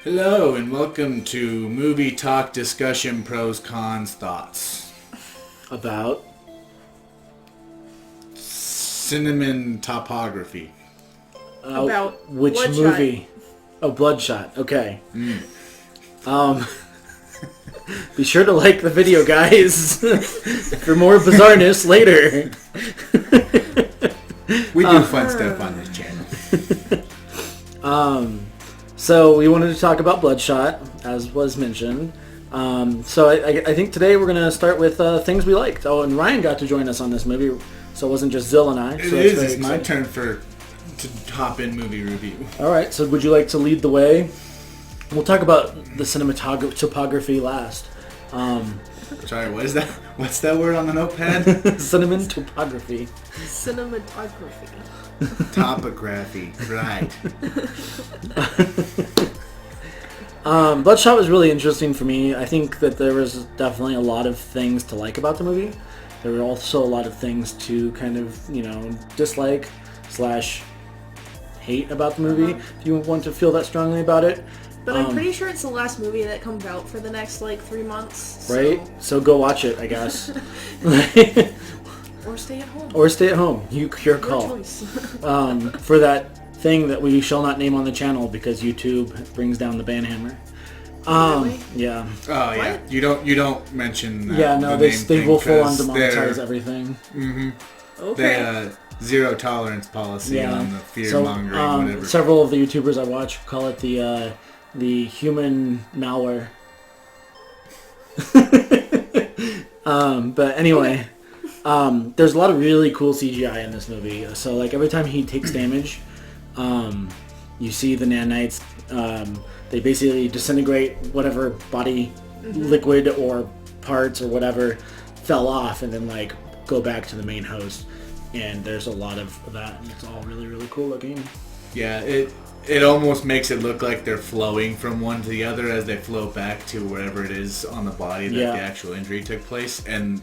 Hello and welcome to Movie Talk Discussion Pros, Cons, Thoughts. About? Cinnamon topography. About which Bloodshot. movie? Oh, Bloodshot. Okay. Be sure to like the video, guys, for more bizarreness later. We do fun stuff on this channel. So we wanted to talk about Bloodshot, as was mentioned. So I think today we're going to start with things we liked. Oh, and Ryan got to join us on this movie, so it wasn't just Zill and I. So It's my turn to hop in movie review. All right, so would you like to lead the way? We'll talk about the cinematography last. Sorry, what is that? What's that word on the notepad? Cinnamon topography. Cinematography. Topography, right. Bloodshot was really interesting for me. I think that there was definitely a lot of things to like about the movie. There were also a lot of things to kind of, dislike / hate about the movie, if you want to feel that strongly about it. But I'm pretty sure it's the last movie that comes out for the next, 3 months. Right? So go watch it, I guess. Or stay at home. Or stay at home. Your call. Your choice. For that thing that we shall not name on the channel because YouTube brings down the ban hammer. Really? Yeah. Oh yeah, What? you don't mention. Yeah, no, the they name will thing full on 'cause demonetize everything. Okay. They zero tolerance policy on the fear mongering, whatever. Several of the YouTubers I watch call it the human malware. But anyway, there's a lot of really cool CGI in this movie. So every time he takes damage, you see the nanites. They basically disintegrate whatever body liquid or parts or whatever fell off, and then go back to the main host. And there's a lot of that, and it's all really, really cool looking. Yeah, it almost makes it look like they're flowing from one to the other as they flow back to wherever it is on the body that the actual injury took place. And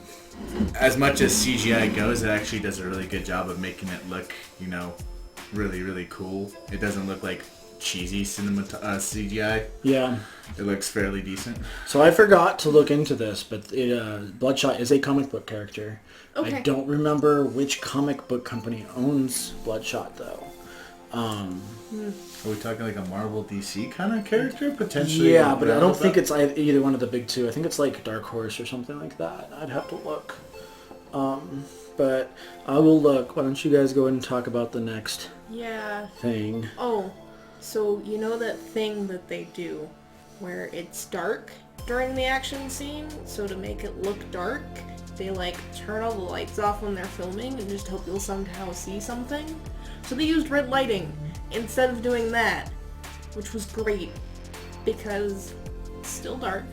as much as CGI goes, it actually does a really good job of making it look, really, really cool. It doesn't look like cheesy CGI. Yeah. It looks fairly decent. So I forgot to look into this, but Bloodshot is a comic book character. Okay. I don't remember which comic book company owns Bloodshot, though. Are we talking like a Marvel DC kind of character, potentially? Yeah, but I don't think it's either one of the big two. I think it's Dark Horse or something like that. I'd have to look. But I will look. Why don't you guys go ahead and talk about the next thing? Oh, so you know that thing that they do where it's dark during the action scene? So to make it look dark, they turn all the lights off when they're filming and just hope you'll somehow see something. So they used red lighting instead of doing that, which was great because it's still dark,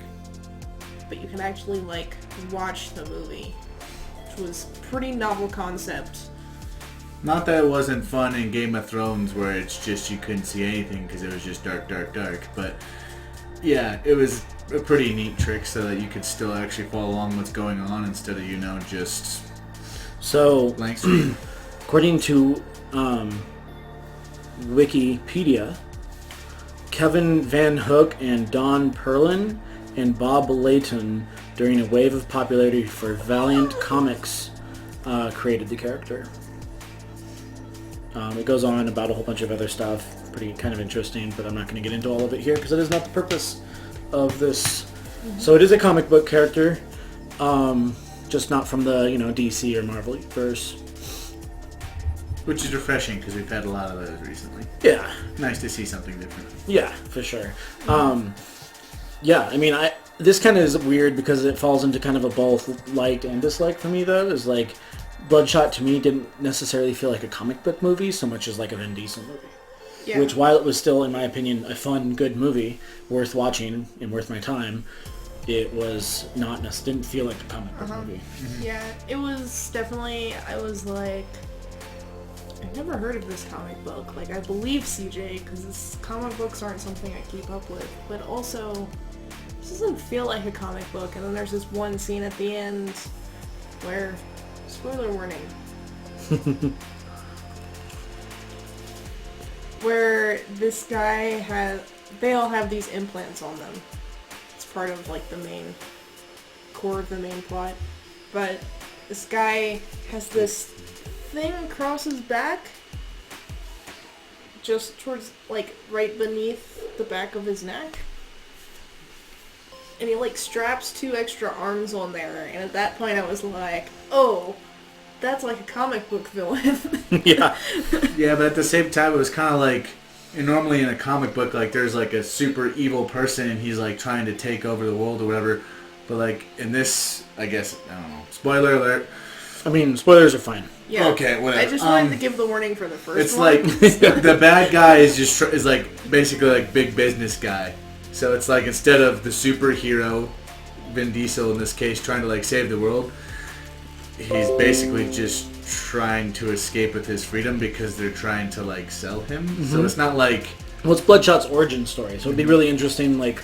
but you can actually watch the movie, which was pretty novel concept. Not that it wasn't fun in Game of Thrones where it's just you couldn't see anything because it was just dark, but yeah, it was a pretty neat trick so that you could still actually follow along what's going on instead of just So, blank screen. according to Wikipedia, Kevin Van Hook and Don Perlin and Bob Layton, during a wave of popularity for Valiant Comics, created the character. It goes on about a whole bunch of other stuff, pretty kind of interesting, but I'm not going to get into all of it here because it is not the purpose of this. So it is a comic book character, just not from the DC or Marvel verse. Which is refreshing because we've had a lot of those recently. Yeah. Nice to see something different. Yeah, for sure. This kind of is weird because it falls into kind of a both like and dislike for me, though. Is Bloodshot to me didn't necessarily feel like a comic book movie so much as a Vin Diesel movie. Yeah. Which, while it was still, in my opinion, a fun, good movie, worth watching and worth my time, it was not didn't feel like a comic book movie. Yeah, it was definitely, I've never heard of this comic book. I believe CJ, because comic books aren't something I keep up with. But also, this doesn't feel like a comic book. And then there's this one scene at the end where, spoiler warning, where this guy they all have these implants on them. It's part of like the main core of the main plot. But this guy has this thing across his back, just towards, like, right beneath the back of his neck. And he, like, straps 2 extra arms on there. And at that point I was like, oh, that's like a comic book villain. Yeah. Yeah, but at the same time, it was kind of like, and normally in a comic book, like, there's, like, a super evil person and he's, like, trying to take over the world or whatever. But, like, in this, I guess, I don't know. Spoiler alert. I mean, spoilers are fine. Yeah. Okay, whatever. I just wanted to give the warning for the first it's one. It's like, the bad guy is like, basically, like, big business guy. So it's like, instead of the superhero, Vin Diesel in this case, trying to, like, save the world, he's basically just trying to escape with his freedom because they're trying to, like, sell him. Mm-hmm. So it's not like... Well, it's Bloodshot's origin story, so it'd be really interesting, like,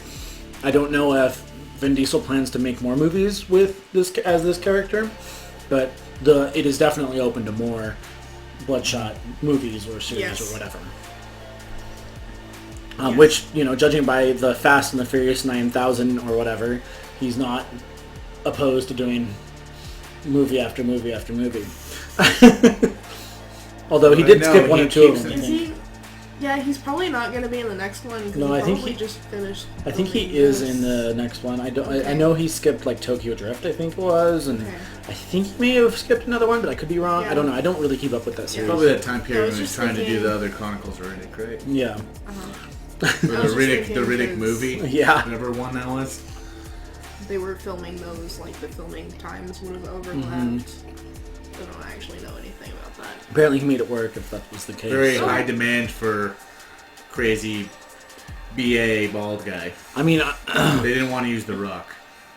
I don't know if Vin Diesel plans to make more movies with this as this character, but it is definitely open to more Bloodshot movies or series or whatever. Yes. Which, you know, judging by the Fast and the Furious 9000 or whatever, he's not opposed to doing movie after movie after movie. Although he did skip one or two of them. Is he? Yeah, he's probably not going to be in the next one. No, I think he just finished. I think he is in the next one. I don't. Okay. I know he skipped like Tokyo Drift, I think it was, and I think he may have skipped another one, but I could be wrong. Yeah. I don't know. I don't really keep up with that series. Probably that time period when he was trying to do the other Chronicles of Riddick, right? Yeah. The Riddick movie. Yeah. Whatever one that was. They were filming those, like the filming times would have overlapped. I don't actually know anything about that. Apparently he made it work, if that was the case. Very high demand for crazy BA bald guy. I mean, they didn't want to use The Rock.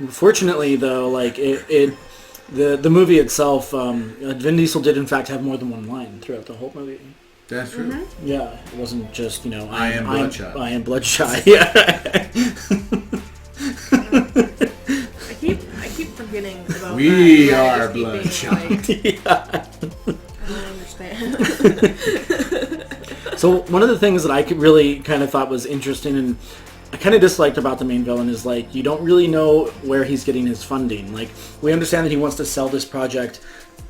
Fortunately, though, like the movie itself, Vin Diesel did in fact have more than one line throughout the whole movie. That's true. Mm-hmm. Yeah, it wasn't just, you know, I am Bloodshot. I am Bloodshot. Yeah. I keep forgetting about we that. are Bloodshot. Like, Yeah. I don't understand. So one of the things that I really kind of thought was interesting and I kind of disliked about the main villain is, like, you don't really know where he's getting his funding. Like, we understand that he wants to sell this project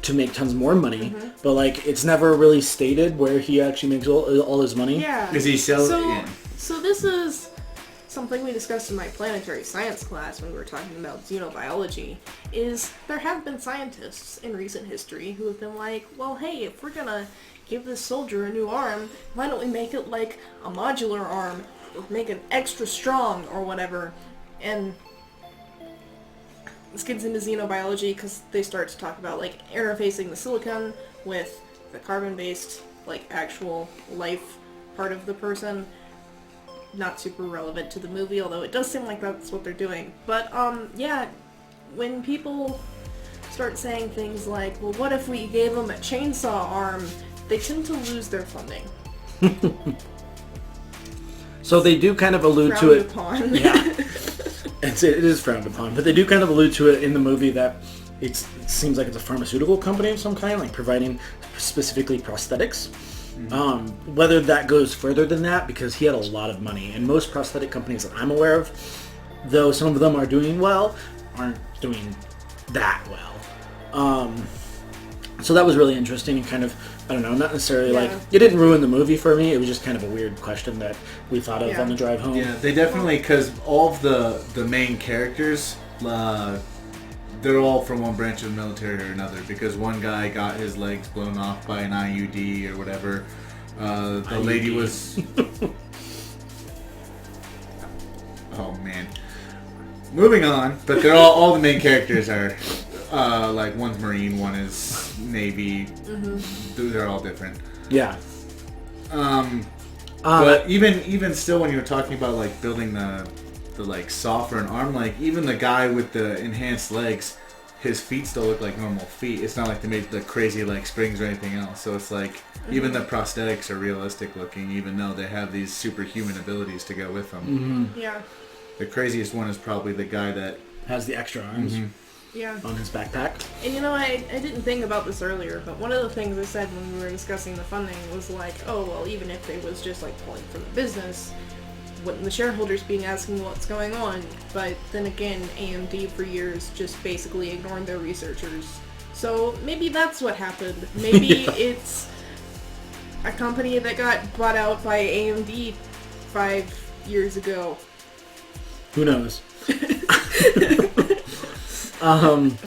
to make tons more money, but, like, it's never really stated where he actually makes all his money. Yeah. Because he sells... So this is something we discussed in my planetary science class when we were talking about xenobiology, is there have been scientists in recent history who have been like, well, hey, if we're gonna give this soldier a new arm, why don't we make it like a modular arm, or make it extra strong, or whatever. And this gets into xenobiology because they start to talk about, like, interfacing the silicon with the carbon-based, like, actual life part of the person. Not super relevant to the movie, although it does seem like that's what they're doing. But, yeah, when people start saying things like, well, what if we gave them a chainsaw arm, they tend to lose their funding. So they do kind of allude to it. Upon. Yeah. It is frowned upon, but they do kind of allude to it in the movie that it seems like it's a pharmaceutical company of some kind, like providing specifically prosthetics. Whether that goes further than that, because he had a lot of money, and most prosthetic companies that I'm aware of, though some of them are doing well, aren't doing that well. So that was really interesting and kind of, I don't know, not necessarily like, it didn't ruin the movie for me, it was just kind of a weird question that we thought of on the drive home. Yeah, they definitely, because all of the main characters, they're all from one branch of the military or another, because one guy got his legs blown off by an IUD or whatever. The lady was... Oh, man. Moving on, but they're all the main characters are, like, one's Marine, one is Navy. They're all different. Yeah. But even still, when you were talking about, like, building the like saw for an arm, like, even the guy with the enhanced legs, his feet still look like normal feet. It's not like they made the crazy, like, springs or anything else. So it's like, even the prosthetics are realistic looking, even though they have these superhuman abilities to go with them. Yeah. The craziest one is probably the guy that has the extra arms on his backpack. And you know, I didn't think about this earlier, but one of the things I said when we were discussing the funding was like, oh, well, even if it was just, like, pulling from the business, wouldn't the shareholders be asking what's going on? But then again, AMD for years just basically ignored their researchers. So maybe that's what happened. Maybe it's a company that got bought out by AMD 5 years ago. Who knows?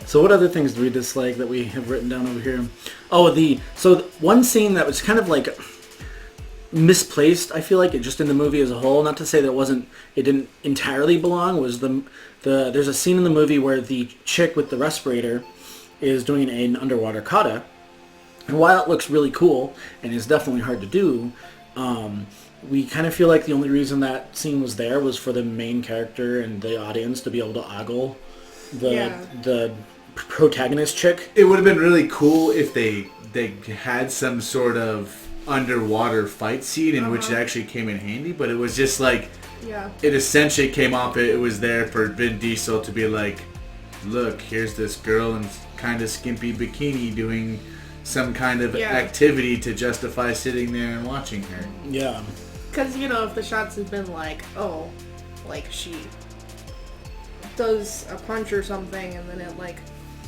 So what other things do we dislike that we have written down over here? Oh, one scene that was kind of like misplaced, I feel like, it just in the movie as a whole. Not to say that it didn't entirely belong. Was there's a scene in the movie where the chick with the respirator is doing an underwater kata, and while it looks really cool and is definitely hard to do, we kind of feel like the only reason that scene was there was for the main character and the audience to be able to ogle the protagonist chick. It would have been really cool if they had some sort of underwater fight scene in which it actually came in handy, but it was just like, it essentially came off, it was there for Vin Diesel to be like, look, here's this girl in kind of skimpy bikini doing some kind of activity to justify sitting there and watching her. Yeah. Because, if the shots had been like, oh, like she does a punch or something and then it like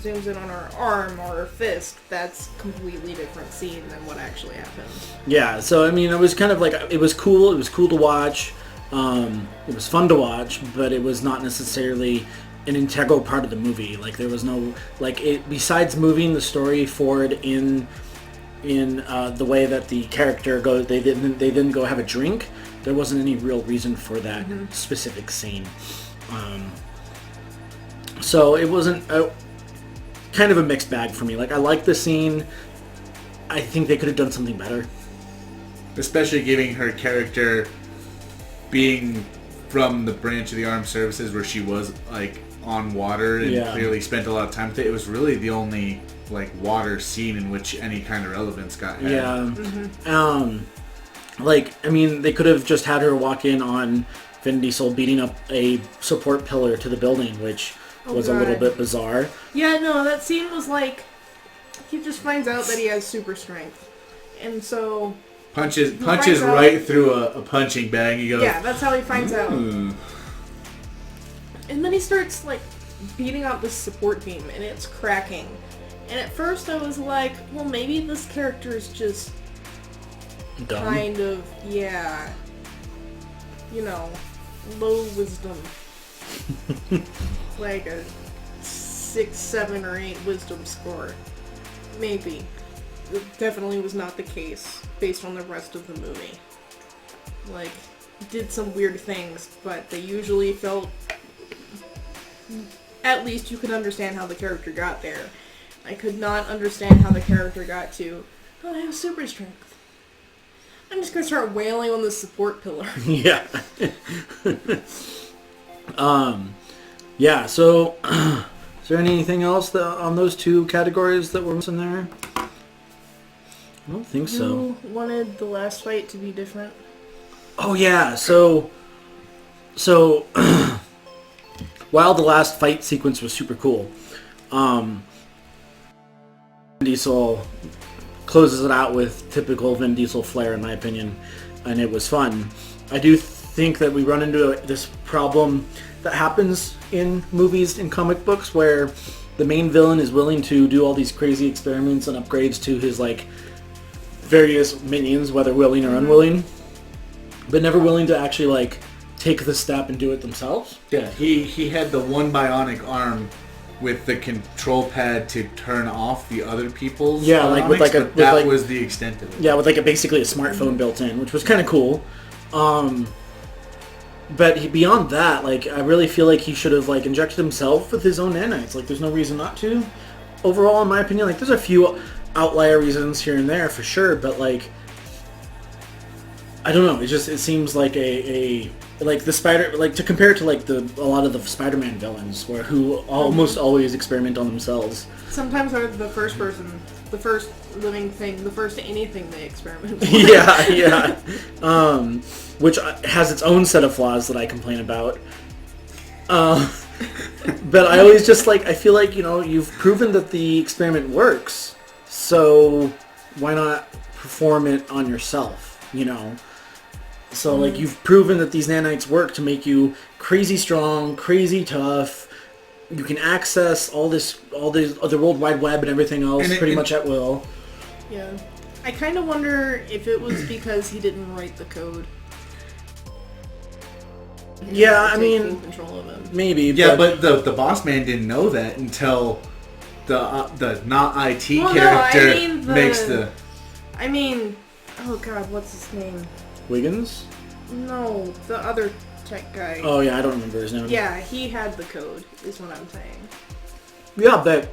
zooms in on her arm or her fist, that's completely different scene than what actually happened. Yeah, so I mean, it was kind of like, it was cool to watch, it was fun to watch, but it was not necessarily an integral part of the movie. Like, there was no, like, besides moving the story forward in the way that the character goes, they didn't go have a drink, there wasn't any real reason for that specific scene. So it wasn't kind of a mixed bag for me. Like, I like the scene. I think they could have done something better. Especially giving her character being from the branch of the armed services where she was like on water and clearly spent a lot of time with it. It was really the only like water scene in which any kind of relevance got had. Yeah. Like, I mean, they could have just had her walk in on Vin Diesel beating up a support pillar to the building, which was a little bit bizarre. Yeah, no, that scene was like, he just finds out that he has super strength. And so... Punches right through a punching bag. He goes, yeah, that's how he finds out. And then he starts, like, beating up this support team, and it's cracking. And at first I was like, well, maybe this character is just dumb. Kind of, low wisdom. Like a 6, 7, or 8 wisdom score. Maybe. It definitely was not the case based on the rest of the movie. Like, did some weird things, but they usually felt... At least you could understand how the character got there. I could not understand how the character got to, oh, I have super strength. I'm just gonna start wailing on the support pillar. Yeah. Yeah, so, is there anything else on those two categories that were missing there? I don't think so. You wanted the last fight to be different? Oh, yeah, so while the last fight sequence was super cool, Vin Diesel closes it out with typical Vin Diesel flair, in my opinion, and it was fun. I do think that we run into this problem that happens in movies and comic books where the main villain is willing to do all these crazy experiments and upgrades to his like various minions, whether willing or unwilling, but never willing to actually like take the step and do it themselves. Yeah, he had the one bionic arm with the control pad to turn off the other people's like with like that was the extent of it. Yeah, with like basically a smartphone built in, which was kind of cool. But beyond that, like, I really feel like he should have, like, injected himself with his own nanites. Like, there's no reason not to. Overall, in my opinion, like, there's a few outlier reasons here and there, for sure, but, like, I don't know. It seems like like, the Spider... Like, to compare it to, like, a lot of the Spider-Man villains, who almost always experiment on themselves. Sometimes they're the first person, the first living thing, the first anything they experiment with. Yeah. Which has its own set of flaws that I complain about. But I always just like, I feel like, you've proven that the experiment works, so why not perform it on yourself, So, like, you've proven that these nanites work to make you crazy strong, crazy tough. You can access all the World Wide Web and everything else pretty much at will. Yeah. I kind of wonder if it was because he didn't write the code. Yeah, I mean, full control of him. Maybe. Yeah, but the boss man didn't know that until the not IT character makes the. I mean, oh god, what's his name? Wiggins? No, the other tech guy. Oh yeah, I don't remember his name. Yeah, he had the code, is what I'm saying. Yeah, but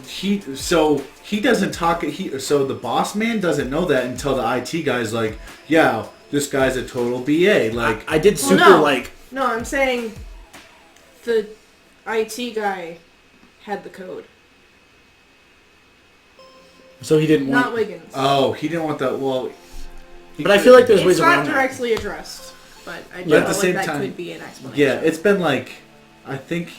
he doesn't talk. So the boss man doesn't know that until the IT guy's like, yeah, this guy's a total BA. Like I did No, I'm saying the IT guy had the code. So he didn't want... Not Wiggins. Oh, he didn't want that. Well, but I feel like there's ways around It's not directly addressed, but I do at the feel same like that time, could be an explanation. Yeah, it's been like, I think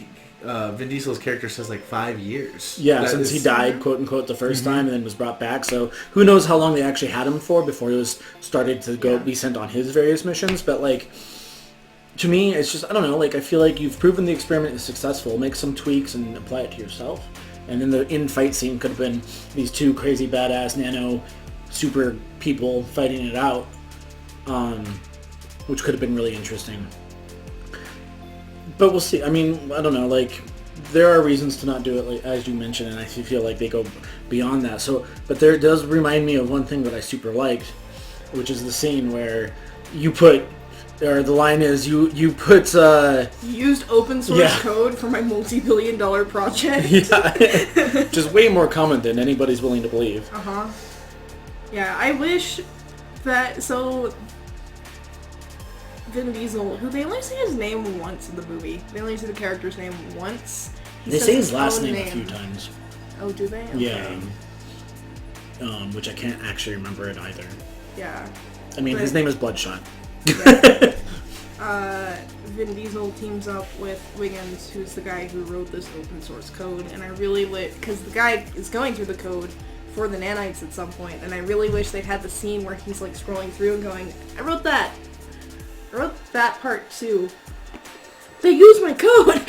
Vin Diesel's character says like 5 years. Yeah, since he died, quote unquote, the first time, and then was brought back. So who knows how long they actually had him for before he was started to be sent on his various missions. But like, to me, it's just, I don't know, like I feel like you've proven the experiment is successful. Make some tweaks and apply it to yourself. And then the in-fight scene could have been these two crazy badass nano super people fighting it out, which could have been really interesting. But we'll see. I mean, I don't know, like, there are reasons to not do it, like, as you mentioned, and I feel like they go beyond that. So, but there does remind me of one thing that I super liked, which is the scene where you put, or the line is, you put... You used open source code for my multi-billion-dollar project. Yeah, which is way more common than anybody's willing to believe. Uh-huh. Yeah, I wish that, so... Vin Diesel, who they only say his name once in the movie. They only say the character's name once. They say his last name a few times. Oh, do they? Okay. Yeah. Which I can't actually remember it either. Yeah. I mean, his name is Bloodshot. Yeah. Vin Diesel teams up with Wiggins, who's the guy who wrote this open source code, and I really wish, because the guy is going through the code for the nanites at some point, and I really wish they'd had the scene where he's like scrolling through and going, I wrote that part too. They used my code!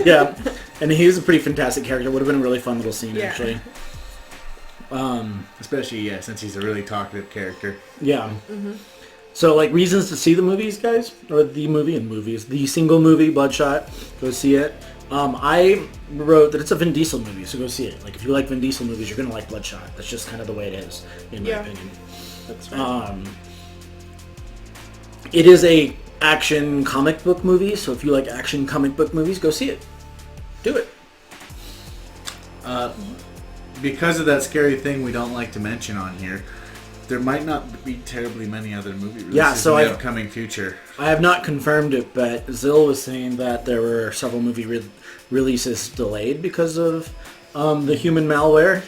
yeah. And he was a pretty fantastic character. Would have been a really fun little scene, actually. Especially, since he's a really talkative character. Yeah. Mm-hmm. So, like, reasons to see the movies, guys? Or the movie and movies. The single movie, Bloodshot. Go see it. I wrote that it's a Vin Diesel movie, so go see it. Like, if you like Vin Diesel movies, you're going to like Bloodshot. That's just kind of the way it is, in my opinion. That's right. It is a action comic book movie, so if you like action comic book movies, go see it. Do it. Because of that scary thing we don't like to mention on here, there might not be terribly many other movie releases in the upcoming future. I have not confirmed it, but Zill was saying that there were several movie releases delayed because of the human malware.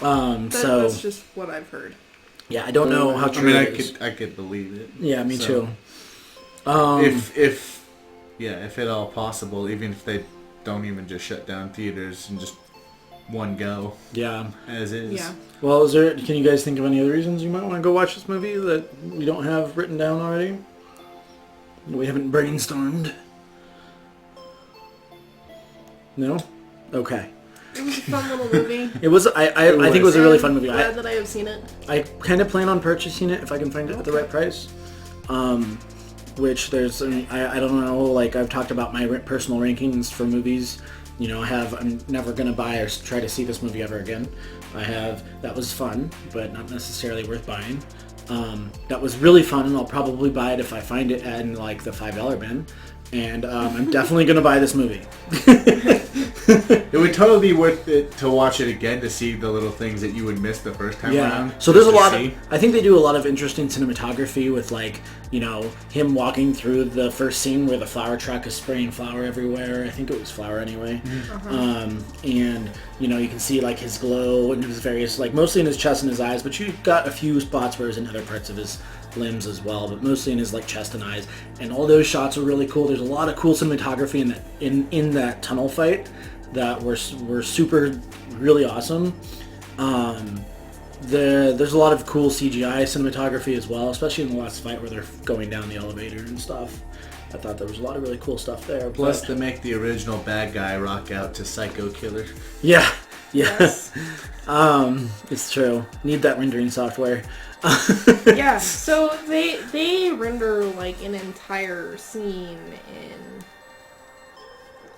That's just what I've heard. Yeah, I don't know how true it is. I could believe it. Yeah, me too. If at all possible, even if they don't even just shut down theaters and just one go. Yeah. As is. Yeah. Well, can you guys think of any other reasons you might want to go watch this movie that we don't have written down already? We haven't brainstormed? No? Okay. It was a fun little movie. It was. I think it was a really fun movie. Glad that I have seen it. I kind of plan on purchasing it if I can find it at the right price. Which there's, I don't know. Like I've talked about my personal rankings for movies. You know, I'm never gonna buy or try to see this movie ever again. That was fun, but not necessarily worth buying. That was really fun, and I'll probably buy it if I find it in like the $5 bin. And I'm definitely gonna buy this movie. It would totally be worth it to watch it again to see the little things that you would miss the first time around. So there's a lot of, I think they do a lot of interesting cinematography with like, you know, him walking through the first scene where the flower truck is spraying flour everywhere. I think it was flour anyway. Mm-hmm. And, you know, you can see like his glow and his various, like mostly in his chest and his eyes, but you got a few spots where it's in other parts of his limbs as well, but mostly in his like chest and eyes. And all those shots are really cool. There's a lot of cool cinematography in that tunnel fight that were super really awesome. there's a lot of cool CGI cinematography as well, especially in the last fight where they're going down the elevator and stuff. I thought there was a lot of really cool stuff there. Plus, to make the original bad guy rock out to Psycho Killer. Yeah. Yes. It's true. Need that rendering software. Yeah, so they render like an entire scene in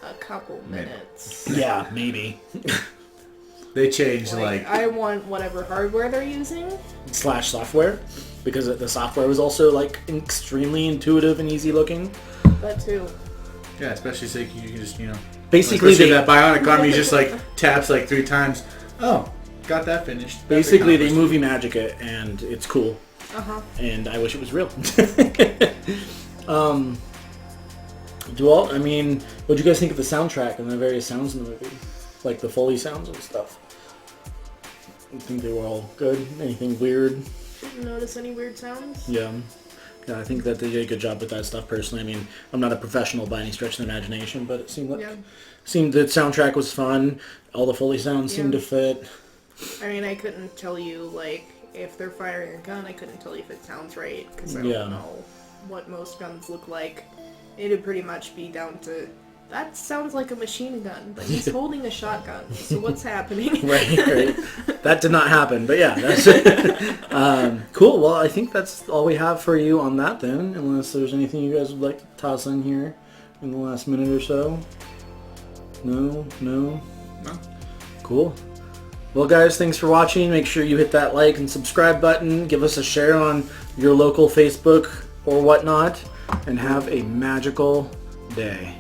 a couple minutes. Yeah, maybe. They changed like I want whatever hardware they're using. / software, because the software was also like extremely intuitive and easy looking. That too. Yeah, especially so you can just basically that bionic arm, you just like taps like 3 times. Oh, got that finished. Basically, they movie magic it, and it's cool. And I wish it was real. I mean, what do you guys think of the soundtrack and the various sounds in the movie? Like the Foley sounds and stuff. You think they were all good? Anything weird? Didn't notice any weird sounds. Yeah, I think that they did a good job with that stuff personally. I mean, I'm not a professional by any stretch of the imagination, but it seemed like the soundtrack was fun. All the Foley sounds seemed to fit. I mean, I couldn't tell you, like, if they're firing a gun, I couldn't tell you if it sounds right, because I don't know what most guns look like. It'd pretty much be down to, that sounds like a machine gun, but he's holding a shotgun, so what's happening? Right. That did not happen, but yeah, that's it. Cool, well, I think that's all we have for you on that then, unless there's anything you guys would like to toss in here in the last minute or so. No? Cool. Well, guys, thanks for watching. Make sure you hit that like and subscribe button. Give us a share on your local Facebook or whatnot. And have a magical day.